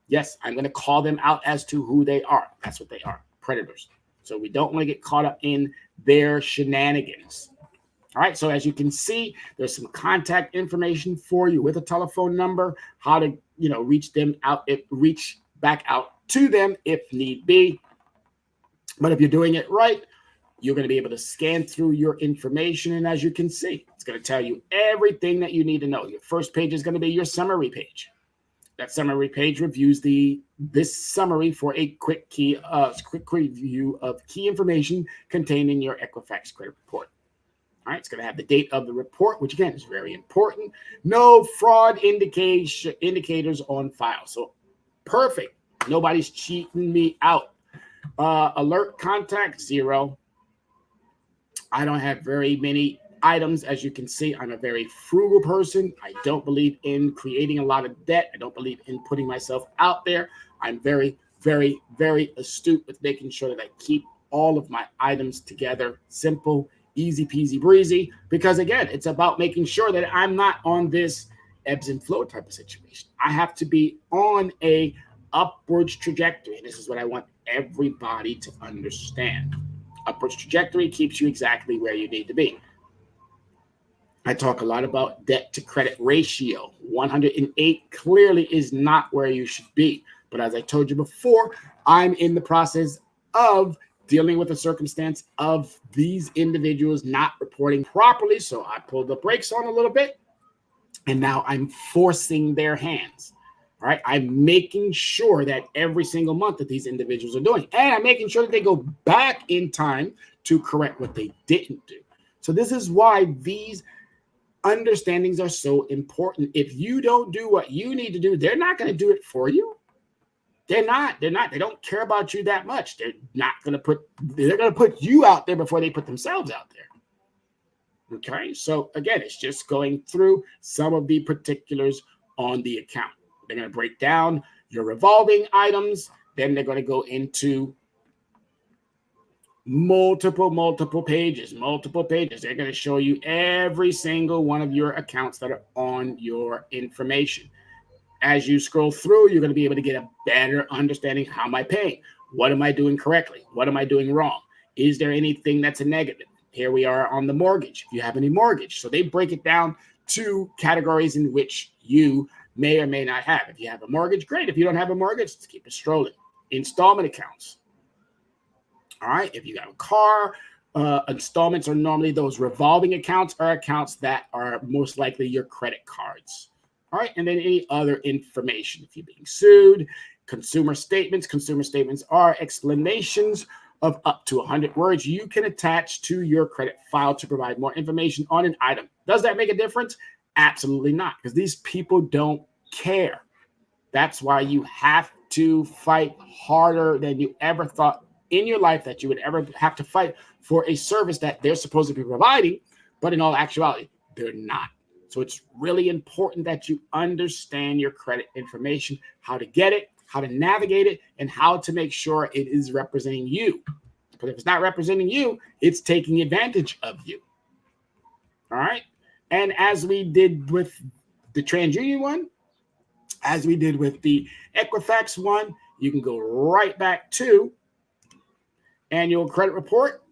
Yes, I'm going to call them out as to who they are. That's what they are, predators. So we don't want to get caught up in their shenanigans. All right, so as you can see, there's some contact information for you with a telephone number, how to, reach them out, reach back out to them if need be. But if you're doing it right, you're going to be able to scan through your information. And as you can see, it's going to tell you everything that you need to know. Your first page is going to be your summary page. That summary page reviews this summary for a quick review of key information contained in your Equifax credit report. All right, it's going to have the date of the report, which again is very important. No fraud indicators on file. So perfect. Nobody's cheating me out. Alert contact 0. I don't have very many items. As you can see, I'm a very frugal person. I don't believe in creating a lot of debt. I don't believe in putting myself out there. I'm very, very, very astute with making sure that I keep all of my items together. Simple, easy peasy breezy. Because again, it's about making sure that I'm not on this ebbs and flow type of situation. I have to be on a upwards trajectory. And this is what I want everybody to understand. Upwards trajectory keeps you exactly where you need to be. I talk a lot about debt to credit ratio. 108 clearly is not where you should be. But as I told you before, I'm in the process of dealing with the circumstance of these individuals not reporting properly. So I pulled the brakes on a little bit, and now I'm forcing their hands. All right, I'm making sure that every single month that these individuals are doing, and I'm making sure that they go back in time to correct what they didn't do. So this is why these understandings are so important. If you don't do what you need to do, they're not going to do it for you. They're not. They don't care about you that much. They're going to put you out there before they put themselves out there. Okay. So again, it's just going through some of the particulars on the account. They're going to break down your revolving items. Then they're going to go into multiple pages. They're going to show you every single one of your accounts that are on your information. As you scroll through, you're going to be able to get a better understanding. How am I paying? What am I doing correctly? What am I doing wrong? Is there anything that's a negative? Here we are on the mortgage. If you have any mortgage. So they break it down to categories in which you may or may not have. If you have a mortgage, great. If you don't have a mortgage, let's keep it strolling. Installment accounts. All right. If you got a car, installments are normally those revolving accounts or accounts that are most likely your credit cards. All right. And then any other information. If you're being sued, consumer statements. Consumer statements are explanations of up to 100 words you can attach to your credit file to provide more information on an item. Does that make a difference? Absolutely not, because these people don't care. That's why you have to fight harder than you ever thought in your life that you would ever have to fight for a service that they're supposed to be providing, but in all actuality, they're not. So it's really important that you understand your credit information, how to get it, how to navigate it, and how to make sure it is representing you. Because if it's not representing you, it's taking advantage of you. All right? And as we did with the TransUnion one, as we did with the Equifax one, you can go right back to annual credit report,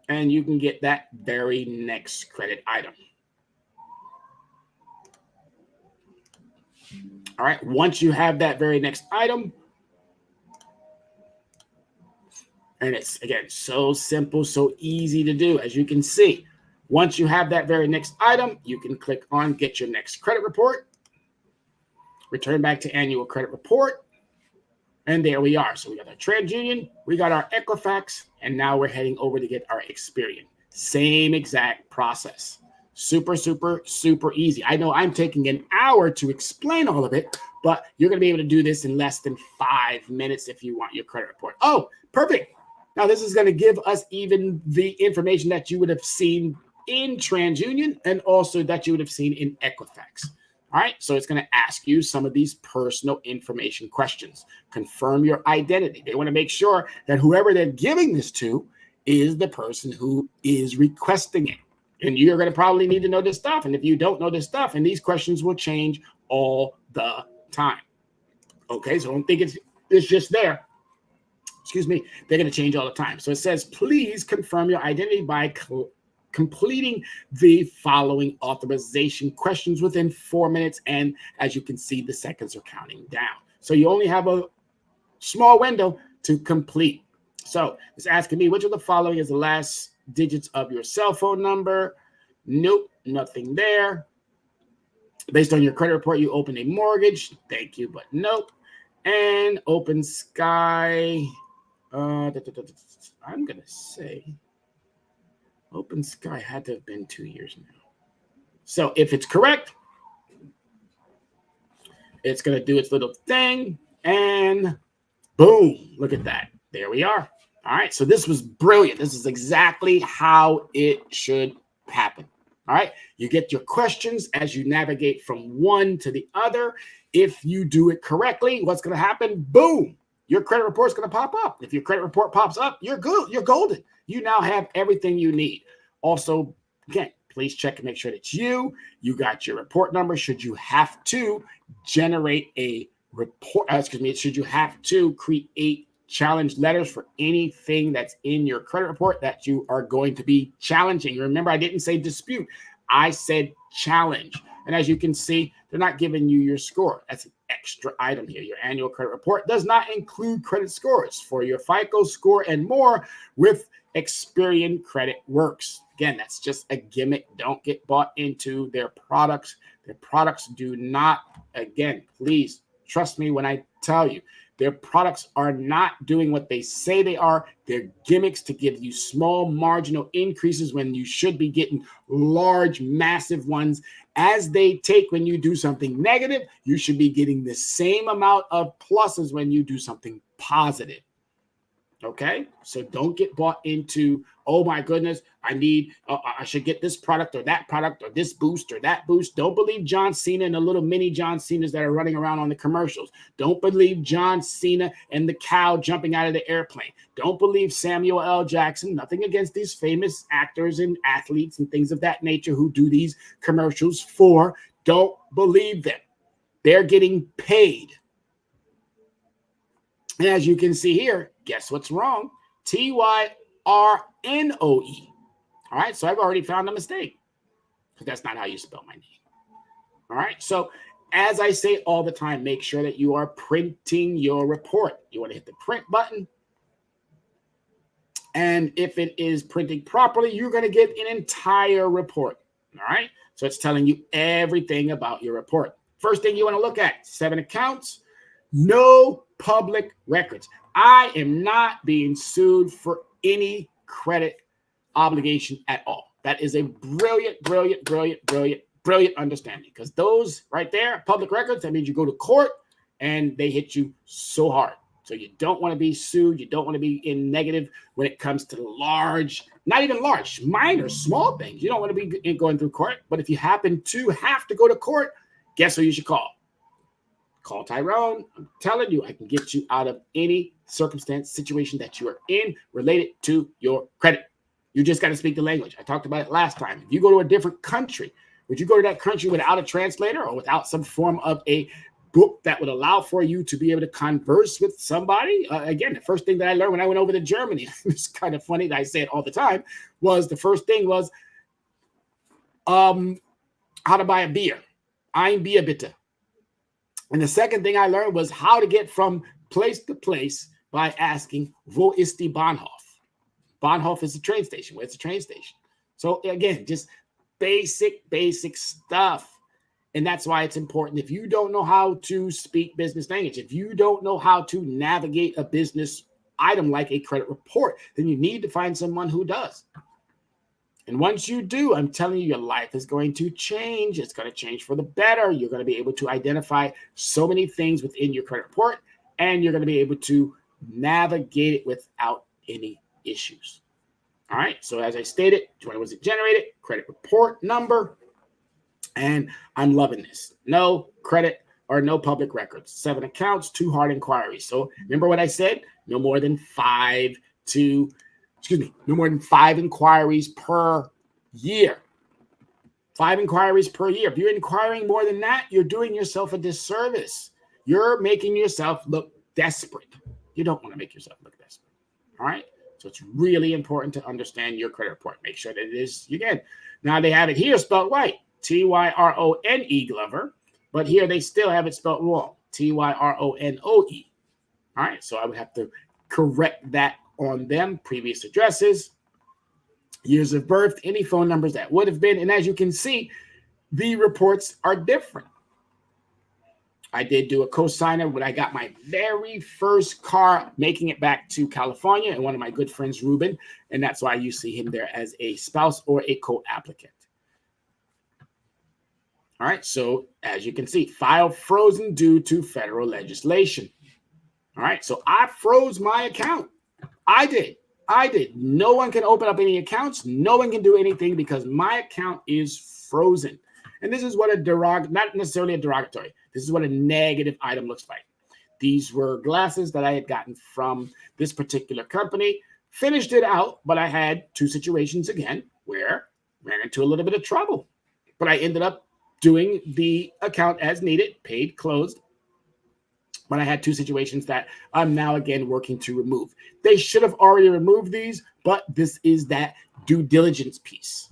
and you can get that very next credit item. All right, once you have that very next item, and it's, again, so simple, so easy to do, as you can see. Once you have that very next item, you can click on Get Your Next Credit Report, return back to Annual Credit Report, and there we are. So we got our TransUnion, we got our Equifax, and now we're heading over to get our Experian. Same exact process. Super, super, super easy. I know I'm taking an hour to explain all of it, but you're going to be able to do this in less than 5 minutes if you want your credit report. Oh, perfect. Now, this is going to give us even the information that you would have seen in TransUnion and also that you would have seen in Equifax. All right, so it's going to ask you some of these personal information questions. Confirm your identity. They want to make sure that whoever they're giving this to is the person who is requesting it. And you're going to probably need to know this stuff. And if you don't know this stuff, and these questions will change all the time. Okay, so don't think it's just there. Excuse me, they're going to change all the time. So it says, please confirm your identity by completing the following authorization questions within 4 minutes. And as you can see, the seconds are counting down. So you only have a small window to complete. So it's asking me, which of the following is the last digits of your cell phone number? Nope, nothing there. Based on your credit report, you open a mortgage. Thank you, but nope. And Open Sky. I'm going to say Open Sky had to have been 2 years now. So if it's correct, it's going to do its little thing. And boom, look at that. There we are. All right. So this was brilliant. This is exactly how it should happen. All right. You get your questions as you navigate from one to the other. If you do it correctly, what's going to happen? Boom. Your credit report is going to pop up. If your credit report pops up, you're good. You're golden. You now have everything you need. Also, again, please check and make sure that you got your report number. Should you have to generate a report, should you have to create challenge letters for anything that's in your credit report that you are going to be challenging. Remember, I didn't say dispute. I said challenge. And as you can see, they're not giving you your score. That's an extra item here. Your annual credit report does not include credit scores for your FICO score and more with Experian Credit Works. Again, that's just a gimmick. Don't get bought into their products. Their products do not, again, please trust me when I tell you, their products are not doing what they say they are. They're gimmicks to give you small marginal increases when you should be getting large, massive ones. As they take when you do something negative, you should be getting the same amount of pluses when you do something positive. Okay, so don't get bought into, oh my goodness, I should get this product or this boost or that boost. Don't believe John Cena and the little mini John Cenas that are running around on the commercials. Don't believe John Cena and the cow jumping out of the airplane. Don't believe Samuel L. Jackson. Nothing against these famous actors and athletes and things of that nature who do these commercials for. Don't believe them. They're getting paid. And as you can see here, guess what's wrong? Tyrnoe. All right, so I've already found a mistake because that's not how you spell my name. All right, so as I say all the time, make sure that you are printing your report. You want to hit the print button. And if it is printing properly, you're going to get an entire report. All right, so it's telling you everything about your report. First thing you want to look at, 7 accounts, no public records. I am not being sued for any credit obligation at all. That is a brilliant understanding, because those right there, public records, that means you go to court and they hit you so hard. So you don't want to be sued. You don't want to be in negative when it comes to large, not even large, minor, small things. You don't want to be going through court. But if you happen to have to go to court, guess who you should call? Call Tyrone. I'm telling you, I can get you out of any circumstance, situation that you are in related to your credit. You just got to speak the language. I talked about it last time. If you go to a different country, would you go to that country without a translator or without some form of a book that would allow for you to be able to converse with somebody? Again, the first thing that I learned when I went over to Germany, it's kind of funny that I say it all the time, was the first thing was how to buy a beer. Ein Bier bitte. And the second thing I learned was how to get from place to place by asking, wo ist die Bahnhof? Bahnhof is the train station. Where's the train station? So again, just basic stuff. And that's why it's important. If you don't know how to speak business language, if you don't know how to navigate a business item like a credit report, then you need to find someone who does. And once you do, I'm telling you, your life is going to change. It's going to change for the better. You're going to be able to identify so many things within your credit report, and you're going to be able to navigate it without any issues. All right. So as I stated, when was it generated? Credit report number. And I'm loving this. No credit or no public records. 7 accounts, 2 hard inquiries. So remember what I said? No more than 5 inquiries per year. 5 inquiries per year. If you're inquiring more than that, you're doing yourself a disservice. You're making yourself look desperate. You don't want to make yourself look desperate. All right. So it's really important to understand your credit report. Make sure that it is, again, now they have it here spelled right, Tyrone Glover, but here they still have it spelled wrong, Tyronoe. All right. So I would have to correct that on them, previous addresses, years of birth, any phone numbers that would have been. And as you can see, the reports are different. I did do a co-signer when I got my very first car, making it back to California, and one of my good friends, Ruben, and that's why you see him there as a spouse or a co-applicant. All right, so as you can see, file frozen due to federal legislation. All right, so I froze my account. I did. No one can open up any accounts. No one can do anything because my account is frozen. And this is what not necessarily a derogatory. This is what a negative item looks like. These were glasses that I had gotten from this particular company. Finished it out, but I had 2 situations again where I ran into a little bit of trouble. But I ended up doing the account as needed, paid, closed. But I had 2 situations that I'm now again working to remove. They should have already removed these, but this is that due diligence piece.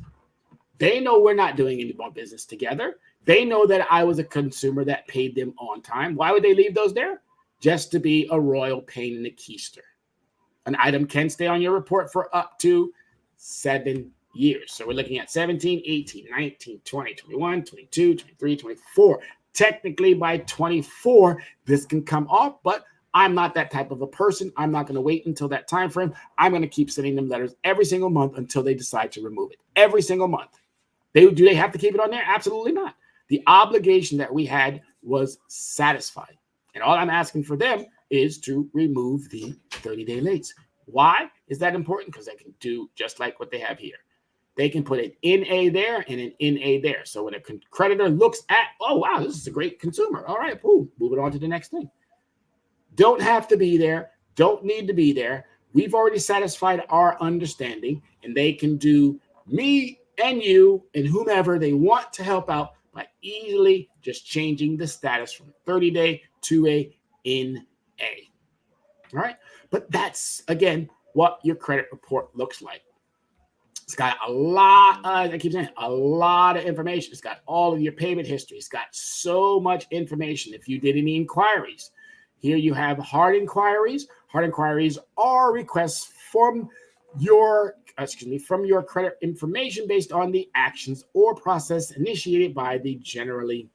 They know we're not doing any more business together. They know that I was a consumer that paid them on time. Why would they leave those there? Just to be a royal pain in the keister. An item can stay on your report for up to 7 years. So we're looking at 17, 18, 19, 20, 21, 22, 23, 24. Technically, by 24, this can come off, but I'm not that type of a person. I'm not going to wait until that time frame. I'm going to keep sending them letters every single month until they decide to remove it. Every single month. Do they have to keep it on there? Absolutely not. The obligation that we had was satisfied. And all I'm asking for them is to remove the 30-day lates. Why is that important? Because they can do just like what they have here. They can put an NA there and an NA there. So when a creditor looks at, oh, wow, this is a great consumer. All right, boom, move it on to the next thing. Don't have to be there. Don't need to be there. We've already satisfied our understanding, and they can do me and you and whomever they want to help out by easily just changing the status from 30-day to a NA. All right. But that's, again, what your credit report looks like. It's got a lot of information. It's got all of your payment history. It's got so much information. If you did any inquiries, here you have hard inquiries. Hard inquiries are requests from your credit information based on the actions or process initiated by the generally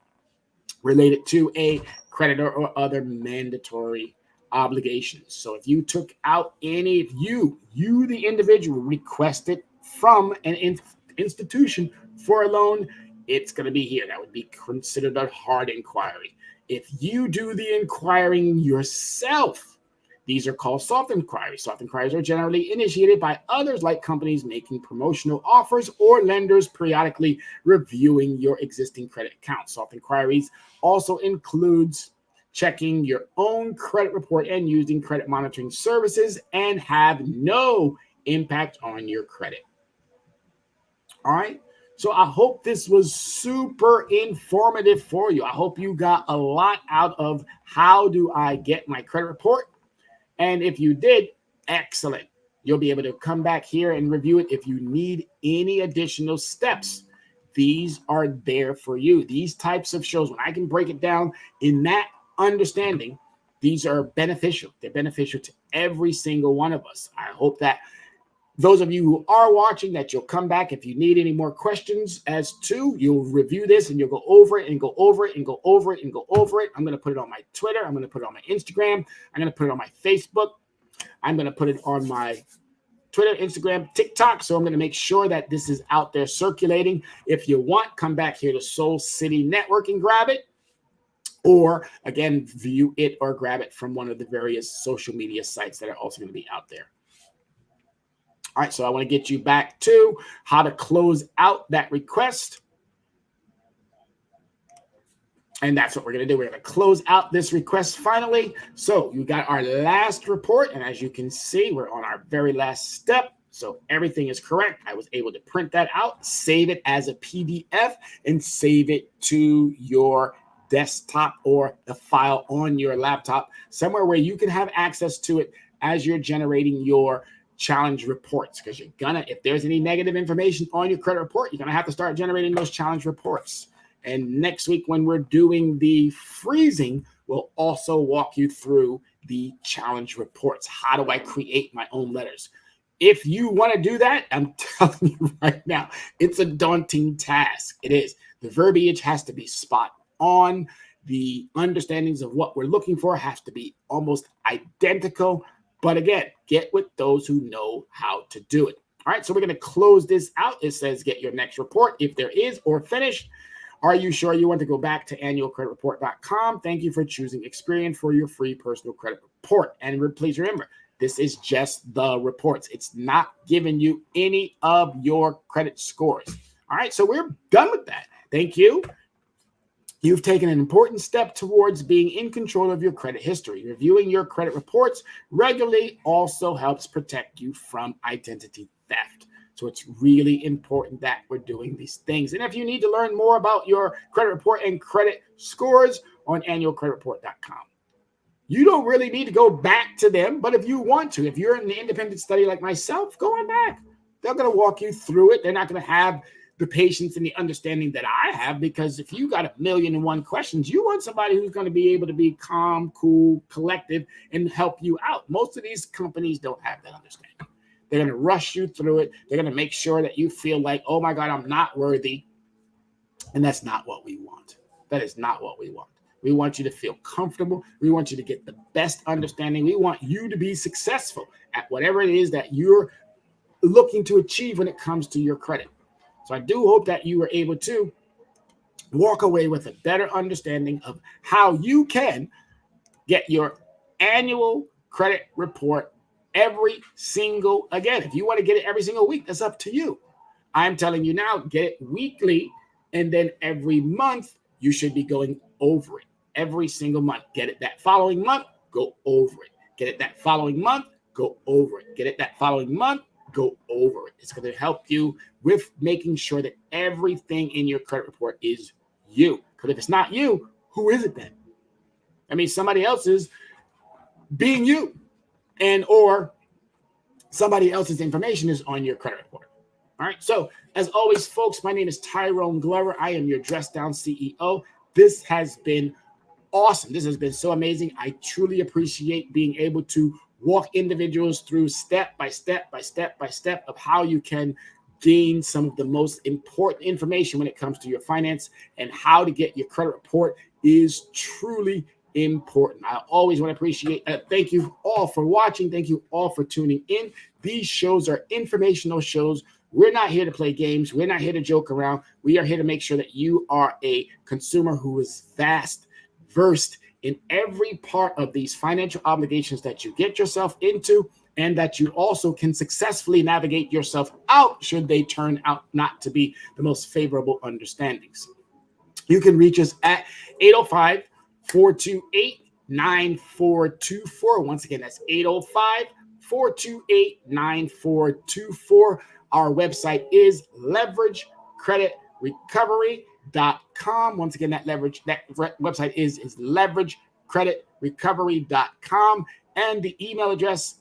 related to a creditor or other mandatory obligations. So if you took out any, if you the individual requested from an institution for a loan, it's going to be here. That would be considered a hard inquiry. If you do the inquiring yourself, these are called soft inquiries. Soft inquiries are generally initiated by others, like companies making promotional offers or lenders periodically reviewing your existing credit account. Soft inquiries also includes checking your own credit report and using credit monitoring services and have no impact on your credit. All right. So I hope this was super informative for you. I hope you got a lot out of how do I get my credit report. And if you did, excellent. You'll be able to come back here and review it. If you need any additional steps, these are there for you. These types of shows, when I can break it down in that understanding, these are beneficial. They're beneficial to every single one of us. I hope that those of you who are watching, that you'll come back if you need any more questions as to, you'll review this and you'll go over it and go over it and go over it and go over it. I'm going to put it on my Twitter. I'm going to put it on my Instagram. I'm going to put it on my Facebook. I'm going to put it on my Twitter, Instagram, TikTok. So I'm going to make sure that this is out there circulating. If you want, come back here to Soul City Network and grab it. Or again, view it or grab it from one of the various social media sites that are also going to be out there. All right, so I want to get you back to how to close out that request. And that's what we're going to do. We're going to close out this request finally. So you got our last report. And as you can see, we're on our very last step. So everything is correct. I was able to print that out, save it as a PDF, and save it to your desktop or the file on your laptop, somewhere where you can have access to it as you're generating your challenge reports. Because you're gonna, if there's any negative information on your credit report, you're gonna have to start generating those challenge reports. And next week, when we're doing the freezing, we'll also walk you through the challenge reports. How do I create my own letters? If you want to do that, I'm telling you right now, it's a daunting task. It is. The verbiage has to be spot on. The understandings of what we're looking for has to be almost identical. But again, get with those who know how to do it. All right, so we're going to close this out. It says get your next report if there is or finished. Are you sure you want to go back to annualcreditreport.com? Thank you for choosing Experian for your free personal credit report. And please remember, this is just the reports. It's not giving you any of your credit scores. All right, so we're done with that. Thank you. You've taken an important step towards being in control of your credit history. Reviewing your credit reports regularly also helps protect you from identity theft. So it's really important that we're doing these things. And if you need to learn more about your credit report and credit scores on annualcreditreport.com. You don't really need to go back to them, but if you want to, if you're in the independent study like myself, go on back. They're going to walk you through it. They're not going to have the patience and the understanding that I have, because if you got 1,000,001 questions, you want somebody who's going to be able to be calm, cool, collective, and help you out. Most of these companies don't have that understanding. They're going to rush you through it. They're going to make sure that you feel like, oh my God, I'm not worthy. And that's not what we want. That is not what we want. We want you to feel comfortable. We want you to get the best understanding. We want you to be successful at whatever it is that you're looking to achieve when it comes to your credit. So I do hope that you were able to walk away with a better understanding of how you can get your annual credit report every single, again, if you want to get it every single week, that's up to you. I'm telling you now, get it weekly, and then every month you should be going over it. Every single month. Get it that following month, go over it. Get it that following month, go over it. Get it that following month, go over it. It's going to help you with making sure that everything in your credit report is you. Because if it's not you, who is it then? I mean, somebody else is being you, and or somebody else's information is on your credit report. All right. So as always, folks, my name is Tyrone Glover. I am your Dress Down CEO. This has been awesome. This has been so amazing. I truly appreciate being able to walk individuals through step by step by step by step of how you can gain some of the most important information when it comes to your finance, and how to get your credit report is truly important. I always want to appreciate, thank you all for watching. Thank you all for tuning in. These shows are informational shows. We're not here to play games. We're not here to joke around. We are here to make sure that you are a consumer who is versed in every part of these financial obligations that you get yourself into, and that you also can successfully navigate yourself out should they turn out not to be the most favorable understandings. You can reach us at 805-428-9424. Once again, that's 805-428-9424. Our website is leveragecreditrecovery.com. Once again, that website is leveragecreditrecovery.com. And the email address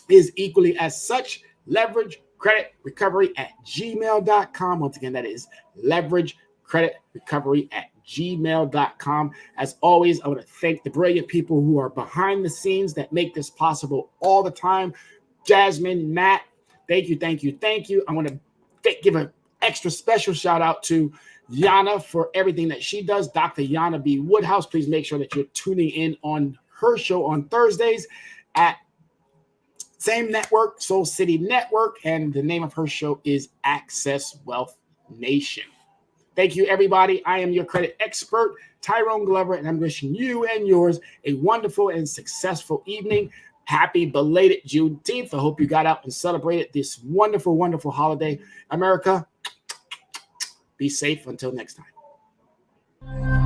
is equally as such, leveragecreditrecovery@gmail.com. Once again, that is leveragecreditrecovery@gmail.com. As always, I want to thank the brilliant people who are behind the scenes that make this possible all the time. Jasmine, Matt, thank you, thank you, thank you. I want to give an extra special shout out to Yana for everything that she does. Dr. Yana B. Woodhouse, please make sure that you're tuning in on her show on Thursdays at same network, Soul City Network, and the name of her show is Access Wealth Nation. Thank you, everybody. I am your credit expert, Tyrone Glover, and I'm wishing you and yours a wonderful and successful evening. happy belated Juneteenth. I hope you got out and celebrated this wonderful, wonderful holiday. America, be safe until next time.